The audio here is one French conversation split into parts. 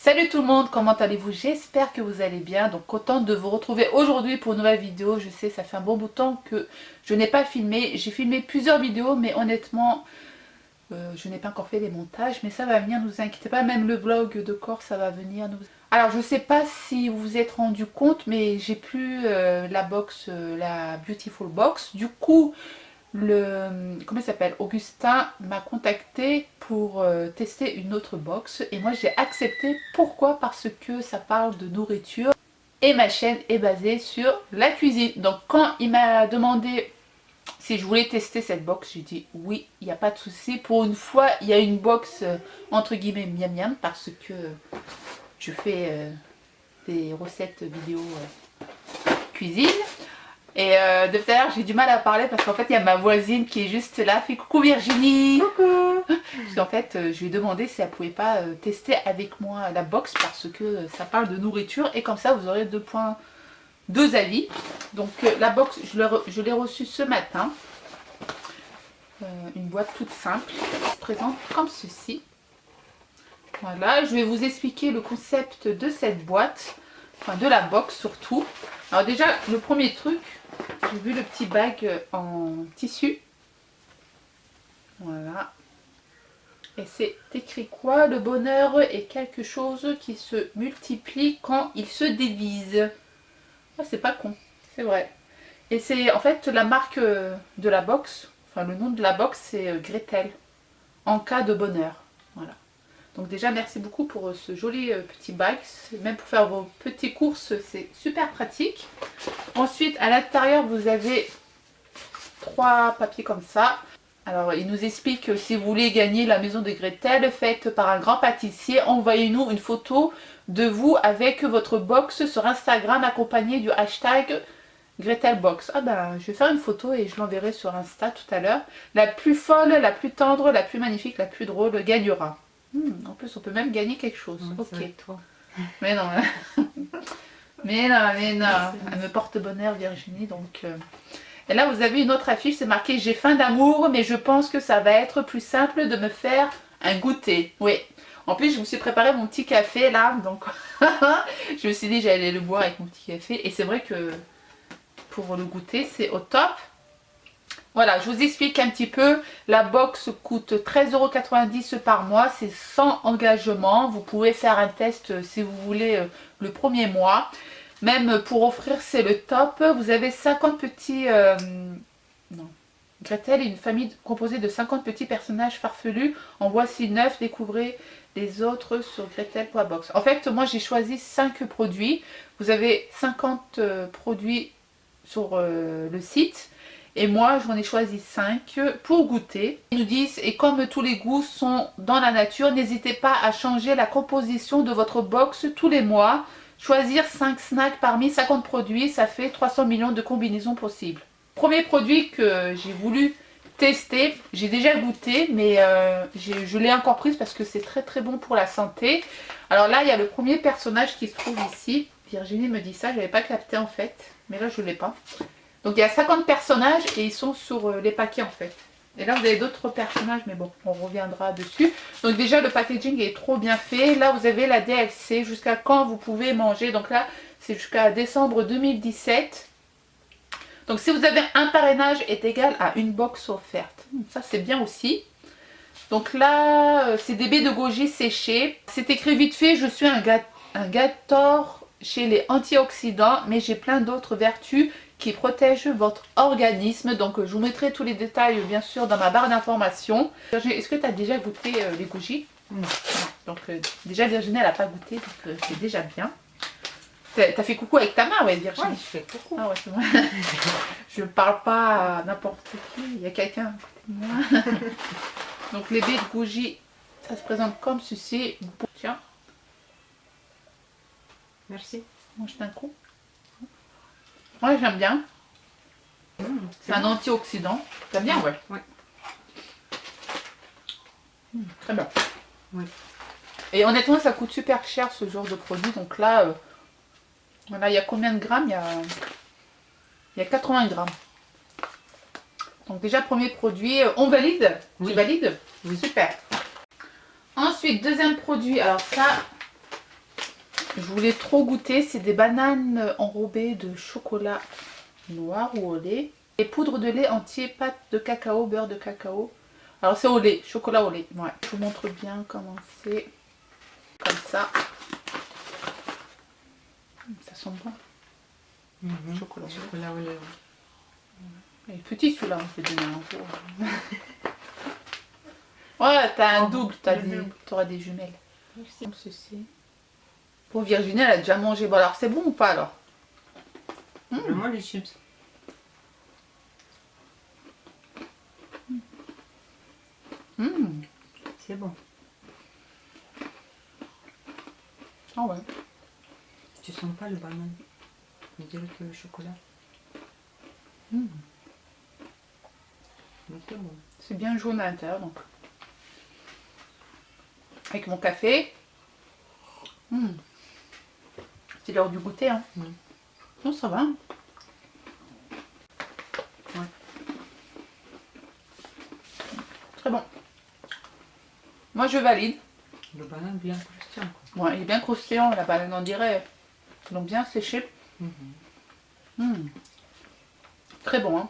Salut tout le monde, comment allez-vous? J'espère que vous allez bien. Donc contente de vous retrouver aujourd'hui pour une nouvelle vidéo. Je sais, ça fait un bon bout de temps que je n'ai pas filmé. J'ai filmé plusieurs vidéos, mais honnêtement, je n'ai pas encore fait les montages. Mais ça va venir, ne vous inquiétez pas. Même le vlog de corps, ça va venir. Alors je sais pas si vous vous êtes rendu compte, mais j'ai plus la box, la Beautiful Box. Du coup, comment il s'appelle, Augustin m'a contacté pour tester une autre box et moi j'ai accepté. Pourquoi? Parce que ça parle de nourriture et ma chaîne est basée sur la cuisine. Donc quand il m'a demandé si je voulais tester cette box, j'ai dit oui, il n'y a pas de souci. Pour une fois, il y a une box entre guillemets miam miam parce que je fais des recettes vidéo cuisine. Et de tout à l'heure, j'ai du mal à parler parce qu'en fait, il y a ma voisine qui est juste là. Fait coucou Virginie. Coucou. Parce qu'en fait, je lui ai demandé si elle pouvait pas tester avec moi la box parce que ça parle de nourriture. Et comme ça, vous aurez deux avis. Donc la box, je l'ai reçue ce matin. Une boîte toute simple. Elle se présente comme ceci. Voilà, je vais vous expliquer le concept de cette boîte. Enfin, de la box surtout. Alors déjà, le premier truc, j'ai vu le petit bag en tissu. Voilà. Et c'est écrit quoi? Le bonheur est quelque chose qui se multiplie quand il se divise. Ah, c'est pas con, c'est vrai. Et c'est en fait la marque de la box, enfin le nom de la box c'est Gretel. En cas de bonheur. Voilà. Donc déjà merci beaucoup pour ce joli petit bag, même pour faire vos petites courses c'est super pratique. Ensuite à l'intérieur vous avez 3 papiers comme ça. Alors il nous explique que si vous voulez gagner la maison de Gretel faite par un grand pâtissier, envoyez-nous une photo de vous avec votre box sur Instagram accompagnée du hashtag GretelBox. Ah ben je vais faire une photo et je l'enverrai sur Insta tout à l'heure. La plus folle, la plus tendre, la plus magnifique, la plus drôle gagnera. En plus, on peut même gagner quelque chose. Ouais, ok. toi. Mais non. mais non. Elle me porte bonheur, Virginie. Donc, Et là, vous avez une autre affiche. C'est marqué « J'ai faim d'amour, mais je pense que ça va être plus simple de me faire un goûter. » Oui. En plus, je me suis préparé mon petit café là. Donc, je me suis dit j'allais le boire avec mon petit café. Et c'est vrai que pour le goûter, c'est au top. Voilà, je vous explique un petit peu. La box coûte 13,90 € par mois. C'est sans engagement. Vous pouvez faire un test si vous voulez le premier mois. Même pour offrir, c'est le top. Vous avez 50 petits... non. Gretel est une famille composée de 50 petits personnages farfelus. En voici 9. Découvrez les autres sur gretel.box. En fait, moi j'ai choisi 5 produits. Vous avez 50 produits sur le site. Et moi, j'en ai choisi 5 pour goûter. Ils nous disent, et comme tous les goûts sont dans la nature, n'hésitez pas à changer la composition de votre box tous les mois. Choisir 5 snacks parmi 50 produits, ça fait 300 millions de combinaisons possibles. Premier produit que j'ai voulu tester, j'ai déjà goûté, mais je l'ai encore prise parce que c'est très très bon pour la santé. Alors là, il y a le premier personnage qui se trouve ici. Virginie me dit ça, je n'avais pas capté en fait, mais là je ne l'ai pas. Donc il y a 50 personnages et ils sont sur les paquets en fait. Et là vous avez d'autres personnages mais bon on reviendra dessus. Donc déjà le packaging est trop bien fait. Là vous avez la DLC jusqu'à quand vous pouvez manger. Donc là c'est jusqu'à décembre 2017. Donc si vous avez un parrainage est égal à une box offerte. Ça c'est bien aussi. Donc là c'est des baies de goji séchées. C'est écrit vite fait, je suis un Gator chez les antioxydants mais j'ai plein d'autres vertus qui protège votre organisme. Donc je vous mettrai tous les détails bien sûr dans ma barre d'informations. Est-ce que tu as déjà goûté les goji? Non. Donc déjà Virginie elle n'a pas goûté, donc c'est déjà bien. T'as fait coucou avec ta main, ouais Virginie? Ouais, je fais coucou. Ah ouais, c'est vrai. Je parle pas à n'importe qui, il y a quelqu'un à côté de moi. Donc les baies de goji, ça se présente comme ceci. Tiens, Merci. mange d'un coup. Ouais, j'aime bien. C'est un antioxydant. T'aimes bien? Ouais. Ouais. Très bien. Ouais. Et honnêtement, ça coûte super cher ce genre de produit. Donc là, voilà, il y a combien de grammes? Il y a 80 grammes. Donc déjà, premier produit. On valide? Oui. Tu valides? Oui. Super. Ensuite, deuxième produit. Alors ça, je voulais trop goûter. C'est des bananes enrobées de chocolat noir ou au lait. Et poudre de lait entier, pâte de cacao, beurre de cacao. Alors c'est au lait, chocolat au lait. Ouais. Je vous montre bien comment c'est. Comme ça. Ça sent bon. Chocolat au lait. Il est petit celui-là, on fait donner un peu. Ouais, t'as un double, t'auras des jumelles. Merci. Ceci. Pour Virginie, elle a déjà mangé. Bon alors c'est bon ou pas alors? Vraiment les chips. C'est bon. Ah ouais. Tu sens pas le banane? On dirait que le chocolat. Mais c'est bon. C'est bien jaune à l'intérieur donc. Avec mon café. C'est l'heure du goûter. Hein. Non, ça va. Ouais. Très bon. Moi je valide. Le banane bien croustillant. Ouais, il est bien croustillant, la banane on dirait. Ils l'ont bien séché. Très bon. Hein.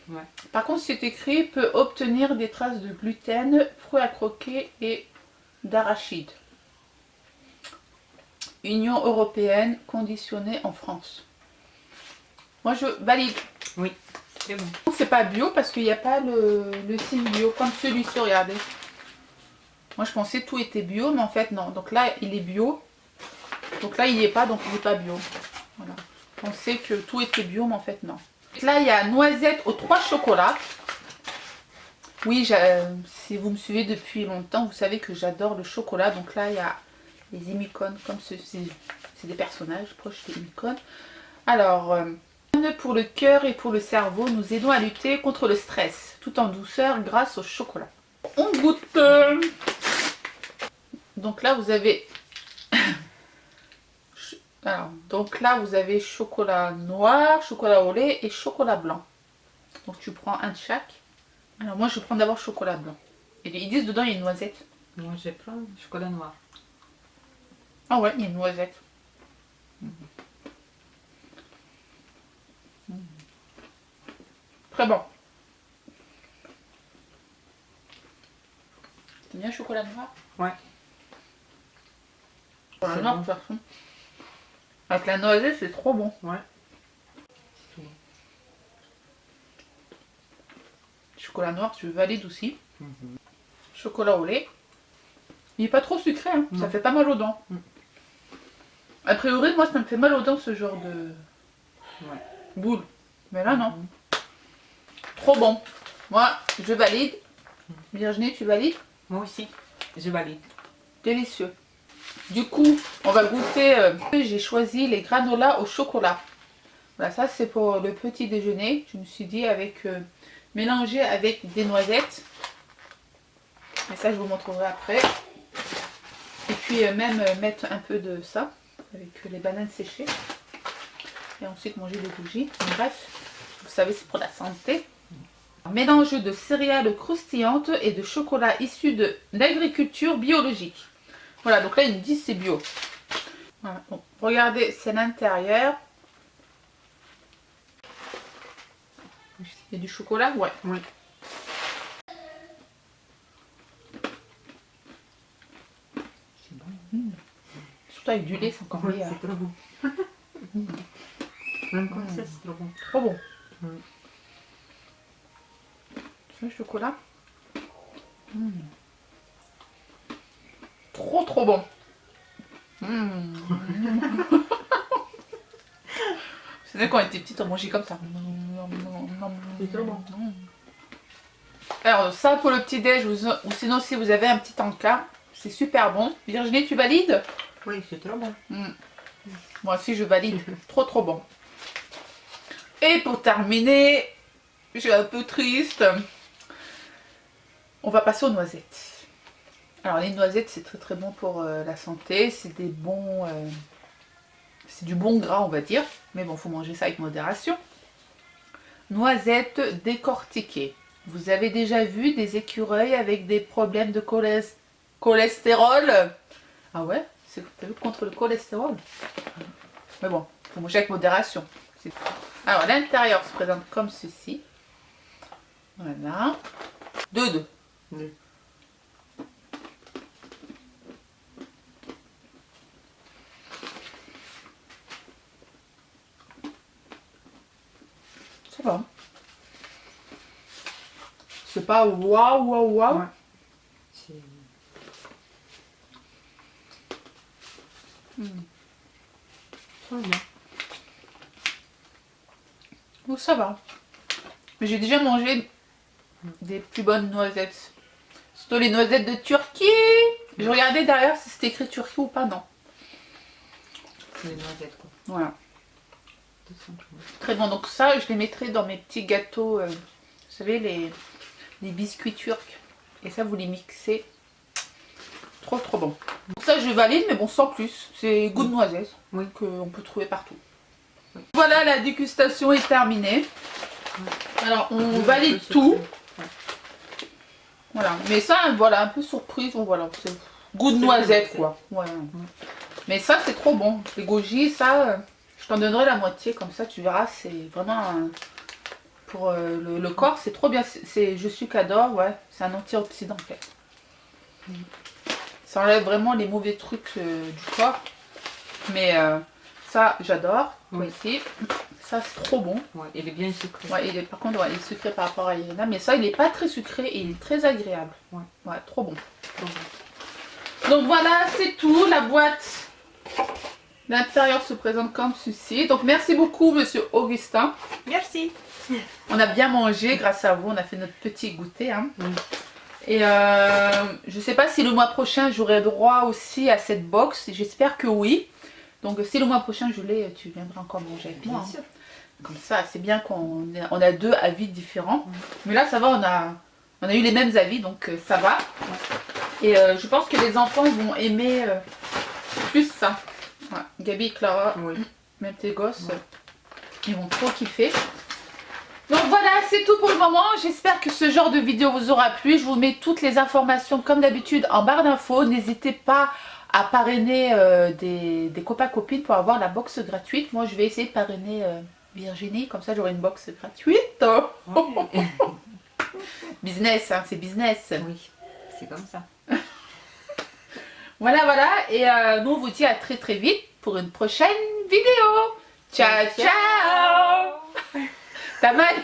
Ouais. Par contre, c'est écrit peut obtenir des traces de gluten, fruits à croquer et d'arachide. Union européenne conditionnée en France. Moi je valide. Oui, c'est bon. C'est pas bio parce qu'il n'y a pas le signe bio comme celui-ci, regardez. Moi je pensais que tout était bio, mais en fait non. Donc là il est bio. Donc là il n'y est pas, donc il n'est pas bio. Voilà. Je pensais que tout était bio, mais en fait non. Là il y a noisette aux 3 chocolats. Oui, si vous me suivez depuis longtemps, vous savez que j'adore le chocolat. Donc là il y a les émicones comme ceci. C'est des personnages proches des émicones. Alors, pour le cœur et pour le cerveau, nous aidons à lutter contre le stress, tout en douceur grâce au chocolat. On goûte. Donc là vous avez chocolat noir, chocolat au lait et chocolat blanc. Donc tu prends un de chaque. Alors moi je prends d'abord chocolat blanc. Et ils disent dedans il y a une noisette. Moi je prends chocolat noir. Ah ouais, il y a une noisette. Très bon. T'aimes bien le chocolat noir? Ouais. Chocolat noir, de toute façon. Avec la noisette, c'est trop bon. Ouais. Chocolat noir, tu valides aussi. Chocolat au lait. Il n'est pas trop sucré, hein. Ça fait pas mal aux dents. A priori, moi, ça me fait mal aux dents ce genre de boule. Mais là, non. Trop bon. Moi, je valide. Virginie, tu valides? Moi aussi, je valide. Délicieux. Du coup, on va goûter. J'ai choisi les granolas au chocolat. Voilà, ça c'est pour le petit déjeuner. Je me suis dit avec mélanger avec des noisettes. Et ça, je vous montrerai après. Et puis même mettre un peu de ça avec les bananes séchées. Et ensuite manger des bougies. Bref, vous savez, c'est pour la santé. Un mélange de céréales croustillantes et de chocolat issu d'agriculture biologique. Voilà, donc là ils me disent c'est bio. Voilà, donc, regardez, c'est l'intérieur. Il y a du chocolat, ouais. Oui. C'est bon. Surtout avec du lait, c'est encore meilleur. C'est trop bon. Même comme ça, c'est trop bon. Trop bon. Le chocolat. Trop bon. C'est vrai quand on était petite, on mangeait comme ça. C'est trop bon. Alors ça pour le petit déj, ou sinon si vous avez un petit encas, c'est super bon. Virginie, tu valides? Oui, c'est trop bon. Moi aussi je valide. Trop bon. Et pour terminer, je suis un peu triste. On va passer aux noisettes. Alors les noisettes c'est très bon pour la santé. C'est des bons... c'est du bon gras on va dire. Mais bon, faut manger ça avec modération. Noisettes décortiquées. Vous avez déjà vu des écureuils avec des problèmes de cholestérol? Ah ouais? C'est contre le cholestérol. Mais bon, il faut manger avec modération. Alors, l'intérieur se présente comme ceci. Voilà. 2. Oui. Ça va. C'est pas waouh. Ouais. C'est... Ça va bien. Oh, ça va. Mais j'ai déjà mangé des plus bonnes noisettes. Surtout les noisettes de Turquie. Je regardais derrière si c'était écrit Turquie ou pas, non. C'est les noisettes quoi. Voilà. Tout simplement. Très bon. Donc ça, je les mettrai dans mes petits gâteaux. Vous savez, les biscuits turcs. Et ça, vous les mixez. Trop bon. Donc ça, je valide, mais bon, sans plus. C'est goût de noisette. Oui. Qu'on peut trouver partout. Oui. Voilà, la dégustation est terminée. Ouais. Alors, on Oui, valide un peu tout. surpris. Ouais. Voilà. Mais ça, voilà, un peu surprise. Bon, voilà. C'est goût de C'est noisette, bon, quoi. Ouais. Mais ça, c'est trop bon. Les goji, ça, je t'en donnerai la moitié. Comme ça, tu verras, c'est vraiment... pour le corps, c'est trop bien. Je suis qu'adore, ouais. C'est un antioxydant, en fait. Ça enlève vraiment les mauvais trucs du corps. Mais ça, j'adore. Oui. Ici. Ça, c'est trop bon. Ouais, il est bien sucré. Ouais, par contre, ouais, il est sucré par rapport à Irina. Mais ça, il n'est pas très sucré et il est très agréable. Ouais, trop bon. Trop bon. Donc voilà, c'est tout. La boîte, l'intérieur se présente comme ceci. Donc merci beaucoup, monsieur Augustin. Merci. On a bien mangé grâce à vous. On a fait notre petit goûter. Hein. Oui. Et je sais pas si le mois prochain j'aurai droit aussi à cette box. J'espère que oui. Donc si le mois prochain je l'ai, tu viendras encore manger avec moi. Bien sûr. Comme ça, c'est bien qu'on a deux avis différents. Mais là, ça va, on a eu les mêmes avis, donc ça va. Et je pense que les enfants vont aimer plus ça. Ouais. Gabi et Clara, même tes gosses, ils vont trop kiffer. Donc voilà, c'est tout pour le moment. J'espère que ce genre de vidéo vous aura plu. Je vous mets toutes les informations comme d'habitude en barre d'infos. N'hésitez pas à parrainer des copains-copines pour avoir la box gratuite. Moi, je vais essayer de parrainer Virginie. Comme ça, j'aurai une box gratuite. Ouais. Business, hein, c'est business. Oui, c'est comme ça. Voilà. Et nous, on vous dit à très vite pour une prochaine vidéo. Ciao. T'as mal?